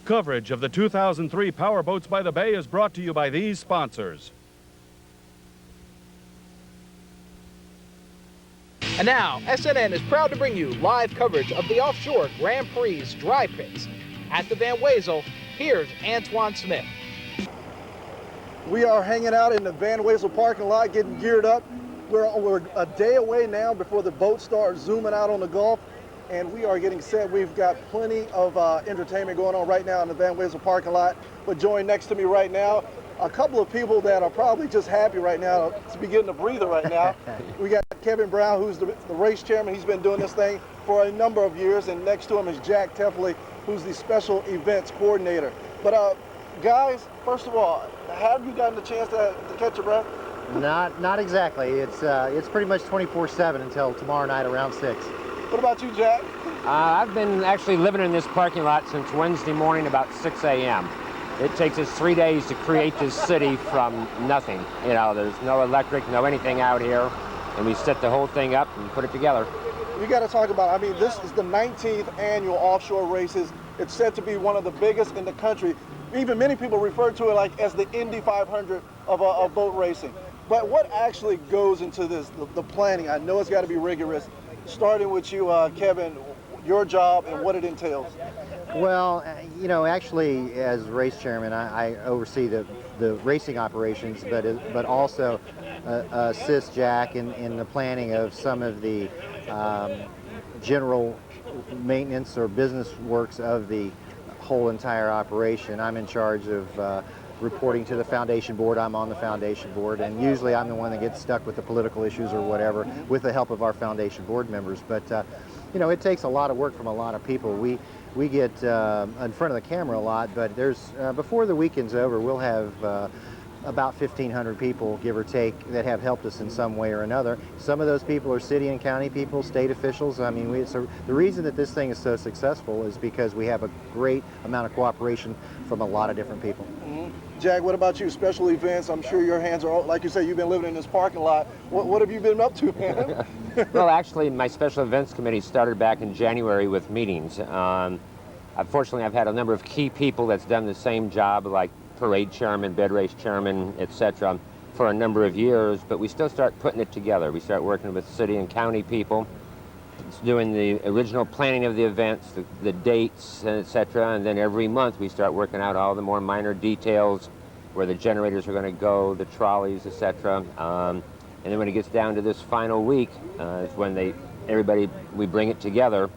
Coverage of the 2003 Powerboats by the Bay is brought to you by these sponsors. And now, SNN is proud to bring you live coverage of the Offshore Grand Prix dry pits. At the Van Wezel, here's Antoine Smith. We are hanging out in the Van Wezel parking lot, getting geared up. We're a day away now before the boats start zooming out on the Gulf, and we are getting set. We've got plenty of entertainment going on right now in the Van Wezel parking lot. But joined next to me right now, a couple of people that are probably just happy right now to be getting a breather right now. We got Kevin Brown, who's the race chairman. He's been doing this thing for a number of years, and next to him is Jack Teffley, who's the special events coordinator. But guys, first of all, have you gotten the chance to catch your breath? Not exactly. It's pretty much 24/7 until tomorrow night around 6. What about you, Jack? I've been actually living in this parking lot since Wednesday morning about 6 a.m. It takes us 3 days to create this city from nothing. You know, there's no electric, no anything out here, and we set the whole thing up and put it together. You got to talk about, I mean, this is the 19th annual offshore races. It's said to be one of the biggest in the country. Even many people refer to it like as the Indy 500 of boat racing. But what actually goes into this, the planning? I know it's got to be rigorous. Starting with you, Kevin, your job and what it entails. Well, you know, actually, as race chairman, I oversee the racing operations, but also assist Jack in the planning of some of the general maintenance or business works of the whole entire operation. I'm in charge of reporting to the foundation board. I'm on the foundation board, and usually I'm the one that gets stuck with the political issues or whatever with the help of our foundation board members. But you know, it takes a lot of work from a lot of people. We get in front of the camera a lot, but there's before the weekend's over, we'll have about 1,500 people, give or take, that have helped us in some way or another. Some of those people are city and county people, state officials. I mean, so the reason that this thing is so successful is because we have a great amount of cooperation from a lot of different people. Mm-hmm. Jack, what about you? Special events, I'm sure your hands are, like you say, you've been living in this parking lot. What have you been up to, man? Well, actually, my special events committee started back in January with meetings. Unfortunately, I've had a number of key people that's done the same job, like parade chairman, bed race chairman, etc., for a number of years, but we still start putting it together. We start working with city and county people, doing the original planning of the events, the dates, etc., and then every month we start working out all the more minor details, where the generators are going to go, the trolleys, etc. And then when it gets down to this final week, is when we bring it together,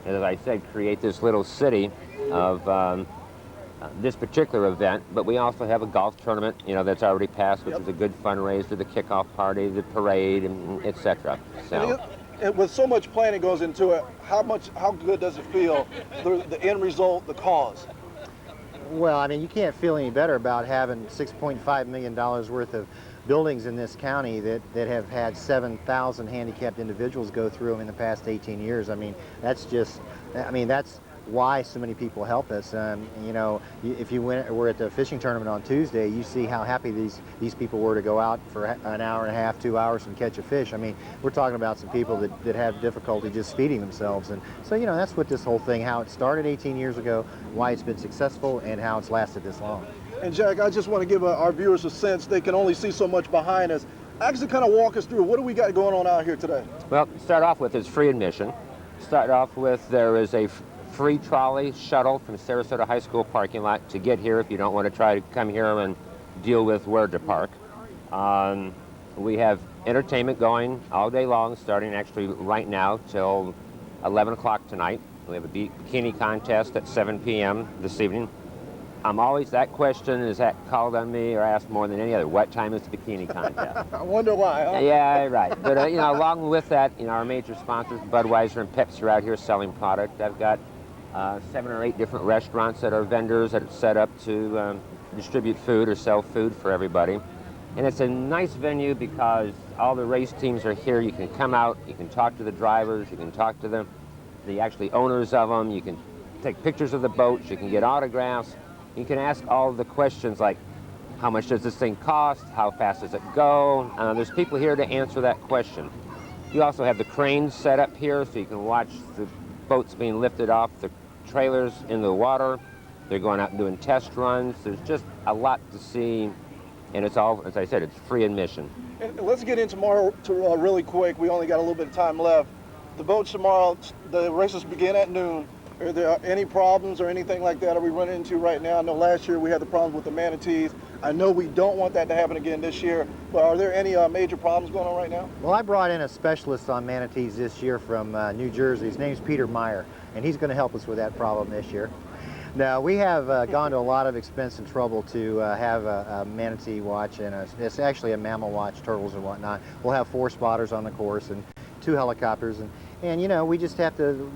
and as I said, create this little city of this particular event. But we also have a golf tournament, you know, that's already passed, which is a good fundraiser, the kickoff party, the parade, and etc. So. And with so much planning goes into it, how good does it feel, the end result, the cause? Well, I mean, you can't feel any better about having $6.5 million worth of buildings in this county that have had 7,000 handicapped individuals go through them in the past 18 years. I mean, that's why so many people help us. You know, if you were at the fishing tournament on Tuesday, you see how happy these people were to go out for an hour and a half, 2 hours and catch a fish. I mean, we're talking about some people that have difficulty just feeding themselves. And so, you know, that's what this whole thing, how it started 18 years ago, why it's been successful, and how it's lasted this long. And Jack, I just want to give our viewers a sense. They can only see so much behind us. Actually, kind of walk us through, what do we got going on out here today? Well, start off with, it's free admission. Start off with, there is a free trolley shuttle from Sarasota High School parking lot to get here if you don't want to try to come here and deal with where to park. We have entertainment going all day long, starting actually right now till 11 o'clock tonight. We have a bikini contest at 7 p.m. this evening. That question is called on me or asked more than any other. What time is the bikini contest? I wonder why, huh? Yeah, right. But, you know, along with that, you know, our major sponsors, Budweiser and Pepsi, are out here selling product. I've got 7 or 8 different restaurants that are vendors that are set up to distribute food or sell food for everybody. And it's a nice venue because all the race teams are here. You can come out, you can talk to the drivers, you can talk to the actually owners of them, you can take pictures of the boats, you can get autographs, you can ask all the questions like, how much does this thing cost? How fast does it go? There's people here to answer that question. You also have the cranes set up here so you can watch the boats being lifted off the trailers in the water. They're going out and doing test runs. There's just a lot to see, and it's all, as I said, it's free admission. And let's get into tomorrow really quick. We only got a little bit of time left. The boats tomorrow, the races begin at noon. Are there any problems or anything like that are we running into right now? I know last year we had the problems with the manatees. I know we don't want that to happen again this year, but are there any major problems going on right now? Well, I brought in a specialist on manatees this year from New Jersey. His name's Peter Meyer, and he's going to help us with that problem this year. Now, we have gone to a lot of expense and trouble to have a manatee watch, and it's actually a mammal watch, turtles and whatnot. We'll have 4 spotters on the course and 2 helicopters, and you know, we just have to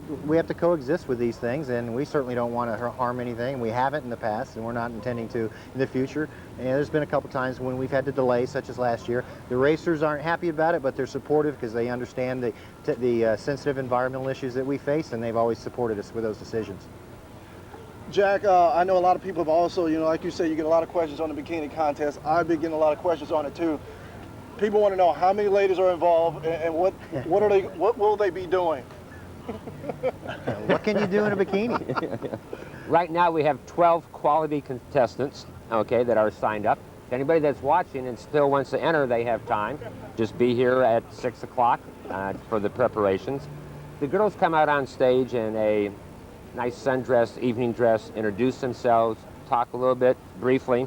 coexist with these things, and we certainly don't want to harm anything. We haven't in the past, and we're not intending to in the future. And there's been a couple times when we've had to delay, such as last year. The racers aren't happy about it, but they're supportive because they understand the sensitive environmental issues that we face, and they've always supported us with those decisions. Jack, I know a lot of people have also, you know, like you said, you get a lot of questions on the bikini contest. I've been getting a lot of questions on it too. People want to know how many ladies are involved and what will they be doing? What can you do in a bikini? Right now we have 12 quality contestants, okay, that are signed up. If anybody that's watching and still wants to enter, they have time. Just be here at 6 o'clock for the preparations. The girls come out on stage in a nice sundress, evening dress, introduce themselves, talk a little bit briefly.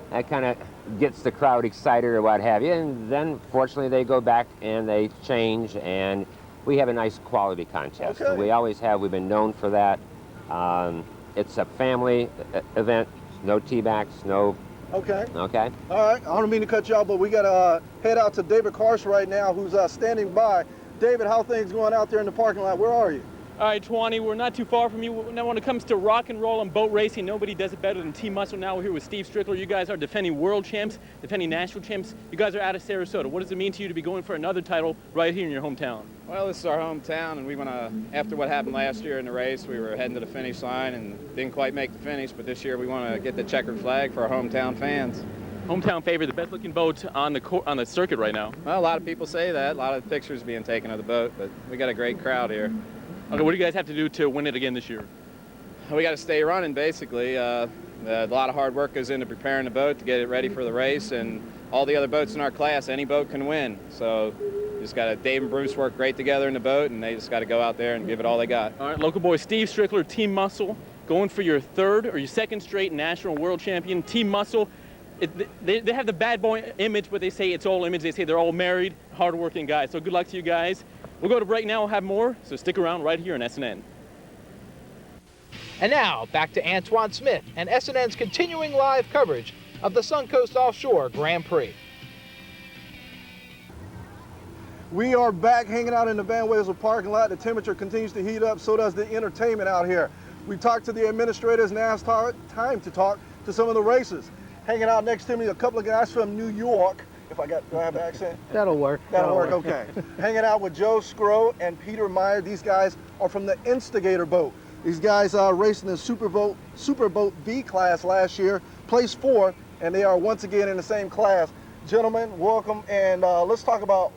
That kind of gets the crowd excited or what have you, and then fortunately they go back and they change, and we have a nice quality contest. Okay. We always have. We've been known for that. It's a family event, no teabacks, no. Okay. Okay. All right. I don't mean to cut you off, but we got to head out to David Carson right now, who's standing by. David, how things going out there in the parking lot? Where are you? All right, Tawani, we're not too far from you. Now, when it comes to rock and roll and boat racing, nobody does it better than Team Muscle. Now we're here with Steve Strickler. You guys are defending world champs, defending national champs. You guys are out of Sarasota. What does it mean to you to be going for another title right here in your hometown? Well, this is our hometown, and we want to, after what happened last year in the race, we were heading to the finish line and didn't quite make the finish, but this year we want to get the checkered flag for our hometown fans. Hometown favorite, the best looking boat on the circuit right now. Well, a lot of people say that, a lot of pictures being taken of the boat, but we got a great crowd here. Okay, what do you guys have to do to win it again this year? We got to stay running, basically. A lot of hard work goes into preparing the boat to get it ready for the race, and all the other boats in our class, any boat can win. So just got to, Dave and Bruce work great together in the boat, and they just got to go out there and give it all they got. All right, local boy Steve Strickler, Team Muscle, going for your third or your second straight national world champion. Team Muscle, they have the bad boy image, but they say it's all image. They say they're all married, hardworking guys. So good luck to you guys. We'll go to break now. We'll have more, so stick around right here on SNN. And now, back to Antoine Smith and SNN's continuing live coverage of the Suncoast Offshore Grand Prix. We are back hanging out in the Van Wezel parking lot. The temperature continues to heat up, so does the entertainment out here. We talked to the administrators, now it's time to talk to some of the racers. Hanging out next to me, a couple of guys from New York. Do I have an accent? That'll work. That'll work, okay. Hanging out with Joe Scrow and Peter Meyer. These guys are from the Instigator boat. These guys raced in the Superboat B class last year, placed 4th, and they are once again in the same class. Gentlemen, welcome, and let's talk about,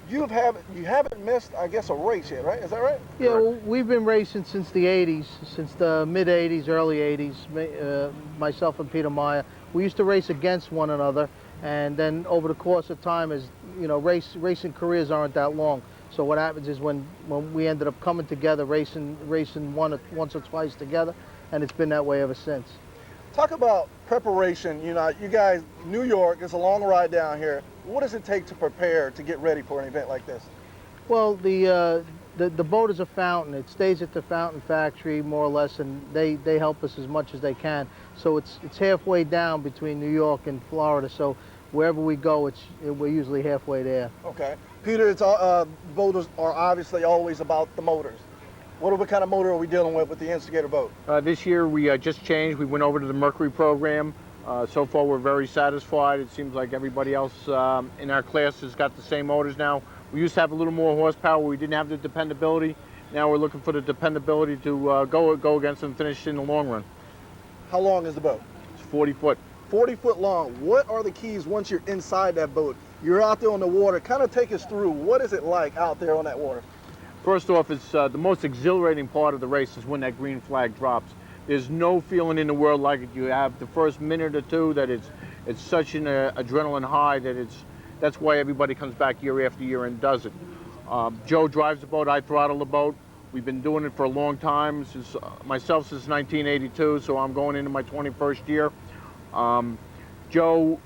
you haven't missed, I guess, a race yet, right? Is that right? Yeah, well, we've been racing since the 80s, since the mid-80s, early 80s, myself and Peter Meyer. We used to race against one another. And then over the course of time, as you know, racing careers aren't that long. So what happens is when we ended up coming together, racing once or twice together, and it's been that way ever since. Talk about preparation. You know, you guys, New York is a long ride down here. What does it take to prepare to get ready for an event like this? Well, the boat is a fountain. It stays at the fountain factory more or less, and they help us as much as they can. So it's halfway down between New York and Florida. So wherever we go, we're usually halfway there. Okay, Peter, it's boaters are obviously always about the motors. What kind of motor are we dealing with the Instigator boat? This year we just changed. We went over to the Mercury program. So far we're very satisfied. It seems like everybody else in our class has got the same motors now. We used to have a little more horsepower. We didn't have the dependability. Now we're looking for the dependability to go against and finish in the long run. How long is the boat? It's 40 foot. 40 foot long. What are the keys once you're inside that boat? You're out there on the water. Kind of take us through. What is it like out there on that water? First off, it's the most exhilarating part of the race is when that green flag drops, There's no feeling in the world like it. You have the first minute or two that it's such an adrenaline high that that's why everybody comes back year after year and does it. Joe drives the boat, I throttle the boat. We've been doing it for a long time, since 1982, so I'm going into my 21st year. Joe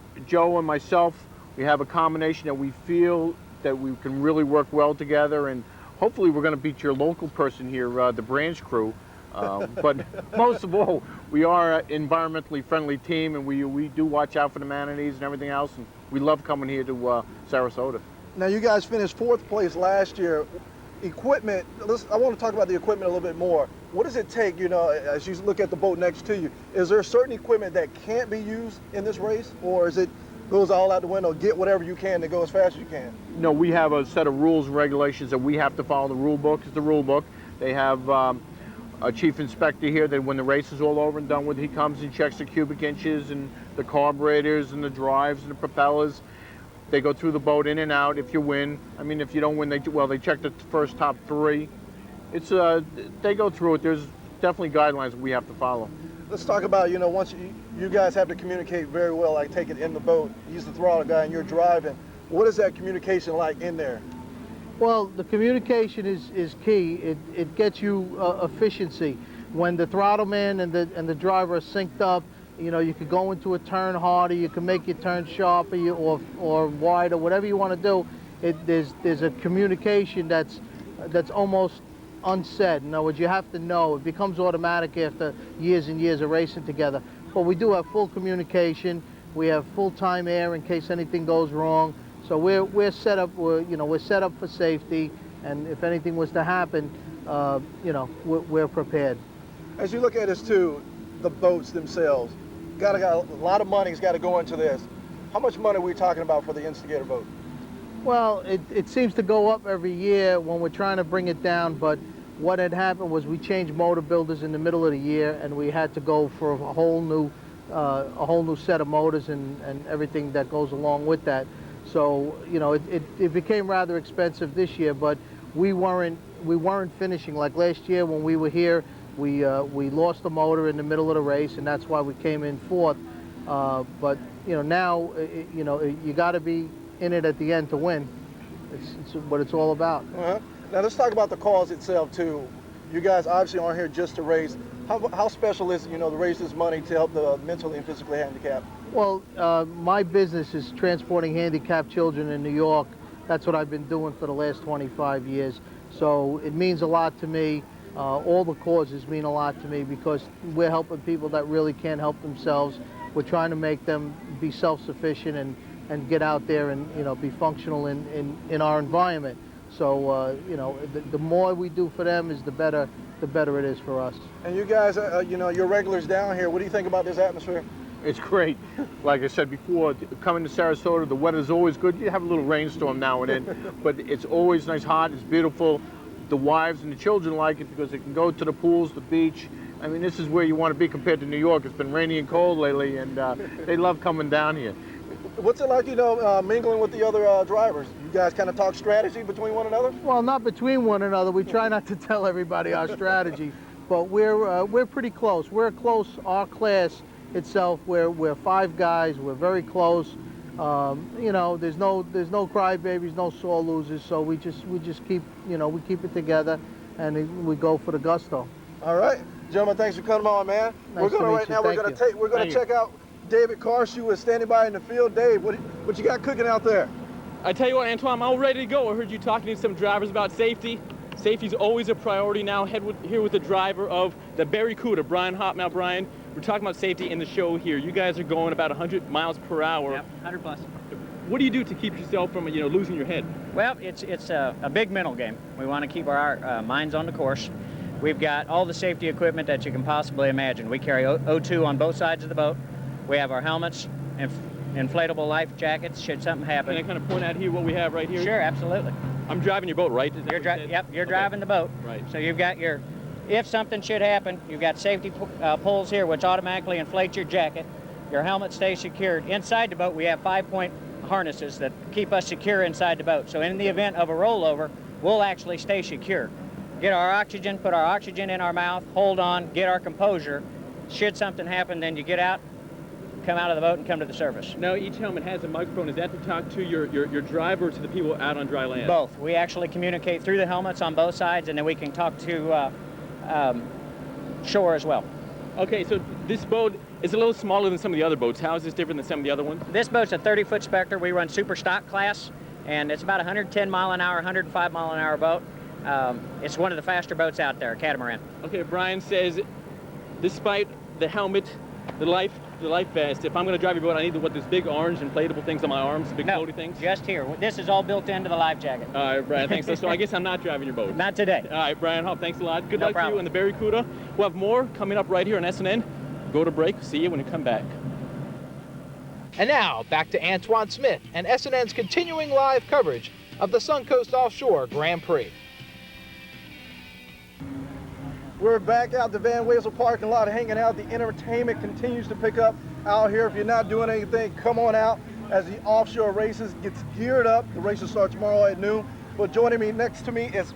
and myself, we have a combination that we feel that we can really work well together, and hopefully we're going to beat your local person here, the branch crew. But most of all, we are an environmentally friendly team, and we do watch out for the manatees and everything else, and we love coming here to Sarasota. Now, you guys finished 4th place last year. Equipment, I want to talk about the equipment a little bit more. What does it take, as you look at the boat next to you? Is there certain equipment that can't be used in this race, or is it goes all out the window, get whatever you can to go as fast as you can? No, we have a set of rules and regulations that we have to follow. The rule book is the rule book. They have a chief inspector here that when the race is all over and done with, he comes and checks the cubic inches and the carburetors and the drives and the propellers. They go through the boat in and out if you win. I mean, if you don't win, they check the first top 3. It's they go through it. There's definitely guidelines we have to follow. Let's talk about, once you guys have to communicate very well, like take it in the boat, use the throttle guy and you're driving. What is that communication like in there? Well, the communication is key. It gets you efficiency. When the throttle man and the driver are synced up, you could go into a turn harder, you can make your turn sharper or wider, whatever you want to do. There's a communication that's almost unsaid. In other words, you have to know. It becomes automatic after years and years of racing together. But we do have full communication. We have full-time air in case anything goes wrong. So we're set up. We're set up for safety. And if anything was to happen, we're prepared. As you look at this too, the boats themselves, got a lot of money's got to go into this. How much money are we talking about for the Instigator boat? Well, it seems to go up every year when we're trying to bring it down, but what had happened was we changed motor builders in the middle of the year, and we had to go for a whole new set of motors and everything that goes along with that. So it became rather expensive this year, but we weren't finishing. Like last year when we were here, we lost the motor in the middle of the race, and that's why we came in 4th. But now you got to be in it at the end to win. It's what it's all about. Uh-huh. Now let's talk about the cause itself too. You guys obviously aren't here just to race. How special is it, to raise this money to help the mentally and physically handicapped? Well, my business is transporting handicapped children in New York. That's what I've been doing for the last 25 years. So it means a lot to me. All the causes mean a lot to me because we're helping people that really can't help themselves. We're trying to make them be self-sufficient and get out there and be functional in our environment. So the more we do for them is the better it is for us. And you guys, your regulars down here, what do you think about this atmosphere? It's great. Like I said before, coming to Sarasota, the weather's always good. You have a little rainstorm now and then, but it's always nice, hot, it's beautiful. The wives and the children like it because they can go to the pools, the beach. I mean, this is where you want to be compared to New York. It's been rainy and cold lately, and they love coming down here. What's it like, mingling with the other drivers? You guys kind of talk strategy between one another? Well, not between one another. We try not to tell everybody our strategy, but we're pretty close. We're close. Our class itself, we're 5 guys. We're very close. There's no crybabies, no sore losers. So we just keep we keep it together, and we go for the gusto. All right, gentlemen, thanks for coming on, man. Nice We're gonna check out David Carshoe is standing by in the field. Dave, what you got cooking out there? I tell you what, Antoine, I'm all ready to go. I heard you talking to some drivers about safety. Safety's always a priority now. Here with the driver of the Barracuda, Brian Hopp. Now, Brian, we're talking about safety in the show here. You guys are going about 100 miles per hour. Yep, 100 plus. What do you do to keep yourself from losing your head? Well, it's a big mental game. We want to keep our minds on the course. We've got all the safety equipment that you can possibly imagine. We carry O2 on both sides of the boat. We have our helmets, inflatable life jackets should something happen. Can I kind of point out here what we have right here? Sure, absolutely. I'm driving your boat, right? You're driving the boat. Right. So you've got if something should happen, you've got safety pulls here which automatically inflate your jacket. Your helmet stays secured. Inside the boat, we have 5-point harnesses that keep us secure inside the boat. So in the event of a rollover, we'll actually stay secure. get our oxygen, put our oxygen in our mouth, hold on, get our composure. Should something happen, then you get out, come out of the boat and come to the surface. Now, each helmet has a microphone. Is that to talk to your driver or to the people out on dry land? Both. We actually communicate through the helmets on both sides, and then we can talk to shore as well. Okay, so this boat is a little smaller than some of the other boats. How is this different than some of the other ones? This boat's a 30-foot Spectre. We run super stock class, and it's about 110 mile an hour, 105 mile an hour boat. It's one of the faster boats out there, a catamaran. Okay, Brian says, despite the helmet, the life vest, if I'm going to drive your boat, I need those big orange inflatable things on my arms, big floaty things? Just here. This is all built into the life jacket. All right, Brian, thanks. So I guess I'm not driving your boat. Not today. All right, Brian Hopp, thanks a lot. Good No luck to you problem. and the Barracuda. We'll have more coming up right here on SNN. Go to break. See you when you come back. And now, back to Antoine Smith and SNN's continuing live coverage of the Suncoast Offshore Grand Prix. We're back out the Van Wezel parking lot hanging out. The entertainment continues to pick up out here. If you're not doing anything, come on out as the offshore races gets geared up. The races start tomorrow at noon. But joining me next to me is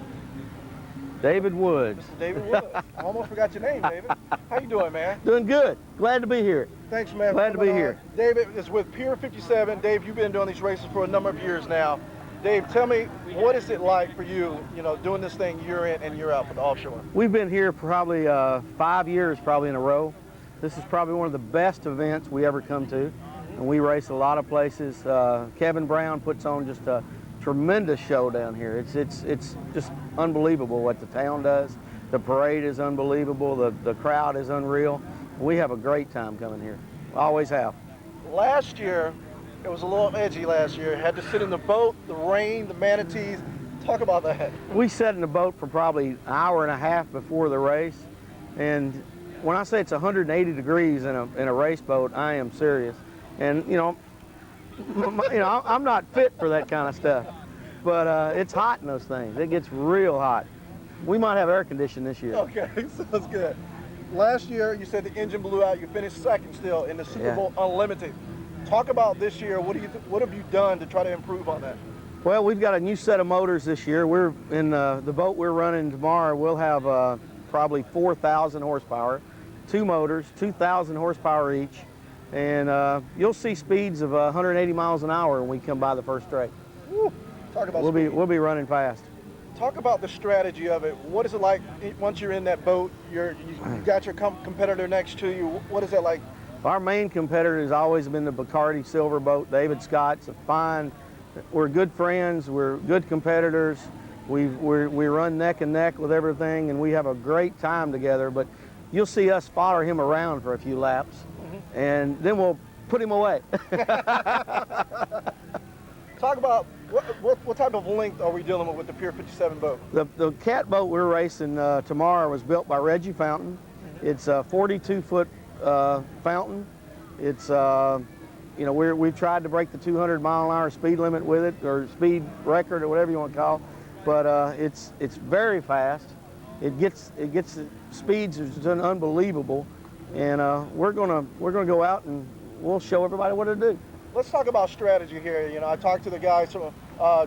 David Woods. Mr. David Woods. I almost forgot your name, David. How you doing, man? Doing good. Glad to be here. Thanks, man. Glad to be here. David is with Pier 57. Dave, you've been doing these races for a number of years now. Dave, tell me, what is it like for you, doing this thing year in and year out for the offshore? We've been here probably 5 years probably in a row. This is probably one of the best events we ever come to, and we race a lot of places. Kevin Brown puts on just a tremendous show down here. It's just unbelievable what the town does. The parade is unbelievable. The crowd is unreal. We have a great time coming here. Always have. Last year, it was a little edgy last year. Had to sit in the boat, the rain, the manatees. Talk about that. We sat in the boat for probably an hour and a half before the race, and when I say it's 180 degrees in a race boat, I am serious. And I'm not fit for that kind of stuff, but it's hot in those things. It gets real hot. We might have air conditioning this year. Okay, sounds good. Last year, you said the engine blew out. You finished second still in the Super Bowl Unlimited. Talk about this year. What have you done to try to improve on that? Well, we've got a new set of motors this year. We're in the boat we're running tomorrow. We'll have probably 4,000 horsepower, 2 motors, 2,000 horsepower each, and you'll see speeds of 180 miles an hour when we come by the first straight. Woo. Talk about we'll be running fast. Talk about the strategy of it. What is it like once you're in that boat? You got your competitor next to you. What is that like? Our main competitor has always been the Bacardi Silver boat. David Scott's a fine. We're good friends. We're good competitors. We run neck and neck with everything, and we have a great time together. But you'll see us follow him around for a few laps, and then we'll put him away. Talk about what type of length are we dealing with the Pier 57 boat? The cat boat we're racing tomorrow was built by Reggie Fountain. It's a 42-foot fountain. It's we've tried to break the 200 mile an hour speed limit with it, or speed record, or whatever you want to call it. But it's very fast. It gets speeds is unbelievable, and we're gonna go out and we'll show everybody what to do. Let's talk about strategy here. I talked to the guys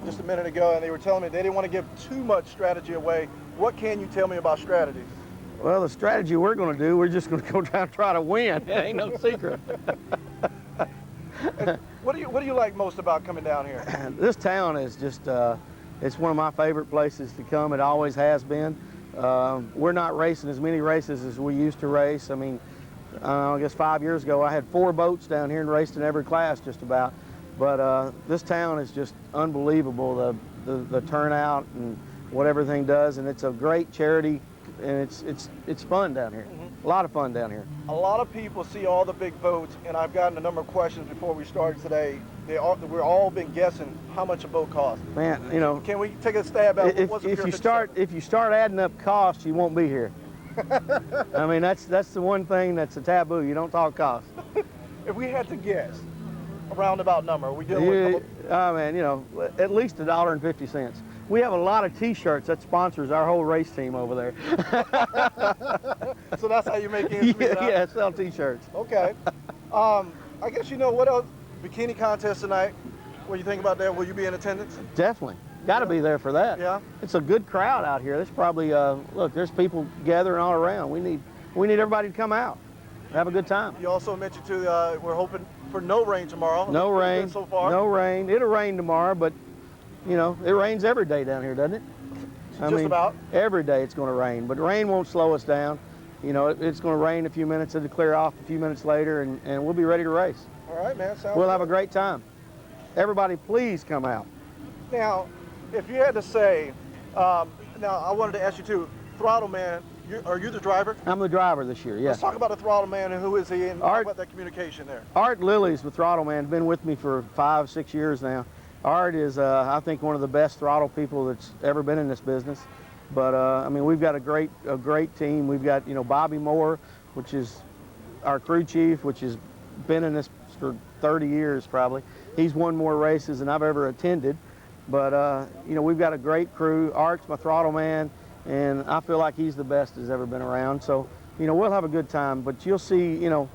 just a minute ago, and they were telling me they didn't want to give too much strategy away. What can you tell me about strategy? Well, the strategy we're going to do, we're just going to go down and try to win. It ain't no secret. What do you like most about coming down here? This town is just, it's one of my favorite places to come. It always has been. We're not racing as many races as we used to race. I mean, I guess 5 years ago I had 4 boats down here and raced in every class just about. But this town is just unbelievable, the turnout and what everything does, and it's a great charity, and it's fun down here. A lot of fun down here. A lot of people see all the big boats, and I've gotten a number of questions before we started today. We're all been guessing how much a boat costs. Man, can we take a stab at if you start adding up costs, you won't be here. I mean, that's the one thing that's a taboo. You don't talk cost. If we had to guess a roundabout number, are we dealing with oh man, at least $1.50. We have a lot of T-shirts that sponsors our whole race team over there. So that's how you make ends meet. Yeah, sell T-shirts. Okay. I guess what else? Bikini contest tonight. What do you think about that? Will you be in attendance? Definitely. Got to be there for that. Yeah. It's a good crowd out here. There's probably look, there's people gathering all around. We need everybody to come out, have a good time. You also mentioned too, we're hoping for no rain tomorrow. No Looks pretty rain good so far. No rain. It'll rain tomorrow, but you know it rains every day down here, doesn't it? Just about. Every day it's going to rain, but rain won't slow us down. You know, it's going to rain a few minutes, it'll clear off a few minutes later, and we'll be ready to race. All right, man. We'll have a great time. Everybody, please come out. Now, if you had to say, now I wanted to ask you too, Throttle Man, are you the driver? I'm the driver this year, yes. Let's talk about the Throttle Man and who is he and talk about that communication there. Art Lilly's with Throttle Man, been with me for 5-6 years now. Art is, I think, one of the best throttle people that's ever been in this business. But I mean, we've got a great team. We've got, you know, Bobby Moore, which is our crew chief, which has been in this for 30 years probably. He's won more races than I've ever attended. But you know, we've got a great crew. Art's my throttle man, and I feel like he's the best that's ever been around. So, you know, we'll have a good time. But you'll see, you know,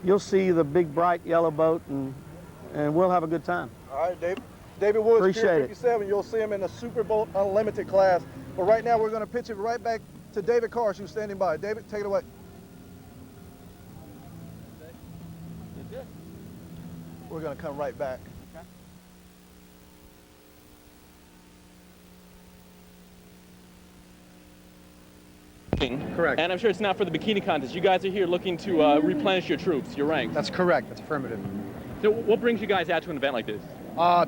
you'll see the big bright yellow boat, and we'll have a good time. All right, David. David Woods, Appreciate Pier it. 57. You'll see him in the Superboat Unlimited class. But right now, we're going to pitch it right back to David Karsh, who's standing by. David, take it away. We're going to come right back. Correct. And I'm sure it's not for the bikini contest. You guys are here looking to replenish your troops, your ranks. That's correct. That's affirmative. So what brings you guys out to an event like this?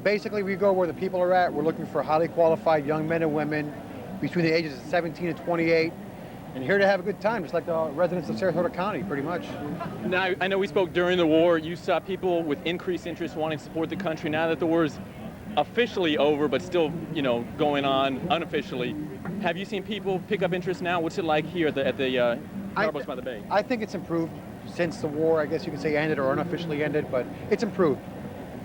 Basically, we go where the people are at. We're looking for highly qualified young men and women between the ages of 17 and 28, and here to have a good time, just like the residents of Sarasota County, pretty much. Now, I know we spoke during the war. You saw people with increased interest wanting to support the country. Now that the war is officially over, but still, you know, going on unofficially, have you seen people pick up interest now? What's it like here at the Powerboats by the Bay? I think it's improved since the war, I guess you could say, ended or unofficially ended, but it's improved.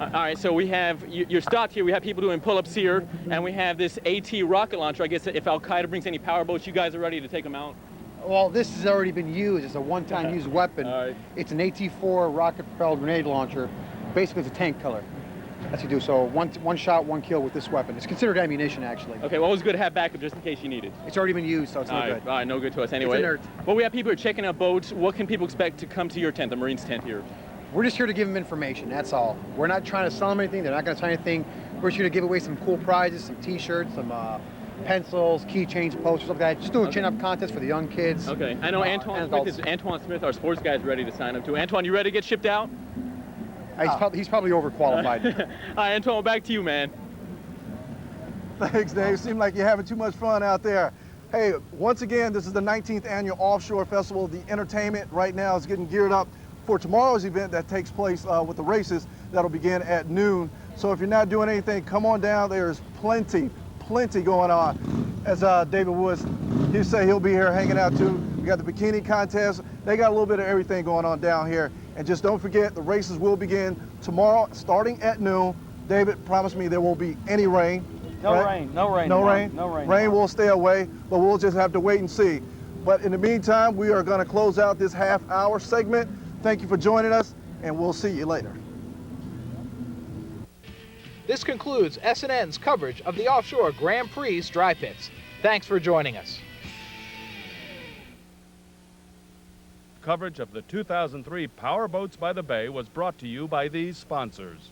All right, so we have, you're stopped here, we have people doing pull-ups here, and we have this AT rocket launcher. I guess if Al-Qaeda brings any powerboats, you guys are ready to take them out? Well, this has already been used. It's a one-time used weapon. Right. It's an AT-4 rocket-propelled grenade launcher. Basically, it's a tank killer. That's what you do. So one shot, one kill with this weapon. It's considered ammunition, actually. Okay, well, it was good to have backup just in case you need it. It's already been used, so it's no good. All right, no good to us anyway. It's inert. Well, we have people who are checking out boats. What can people expect to come to your tent, the Marines tent here? We're just here to give them information, that's all. We're not trying to sell them anything. They're not going to sign anything. We're just here to give away some cool prizes, some T-shirts, some pencils, keychains, posters, stuff like that. Just do a chin-up contest for the young kids. Okay, I know Antoine Smith, our sports guy, is ready to sign up too. Antoine, you ready to get shipped out? He's probably overqualified. All right, Antoine, back to you, man. Thanks, Dave. Seems like you're having too much fun out there. Hey, once again, this is the 19th annual Offshore Festival. The entertainment right now is getting geared up for tomorrow's event that takes place with the races that'll begin at noon. So if you're not doing anything, come on down. There's plenty going on. As David Woods, he'll say he'll be here hanging out too. We got the bikini contest. They got a little bit of everything going on down here. And just don't forget, the races will begin tomorrow starting at noon. David promised me there won't be any rain. No right? rain, no rain. No no, rain? No rain. Rain will stay away, but we'll just have to wait and see. But in the meantime, we are going to close out this half-hour segment. Thank you for joining us, and we'll see you later. This concludes SNN's coverage of the Offshore Grand Prix dry pits. Thanks for joining us. Coverage of the 2003 Powerboats by the Bay was brought to you by these sponsors.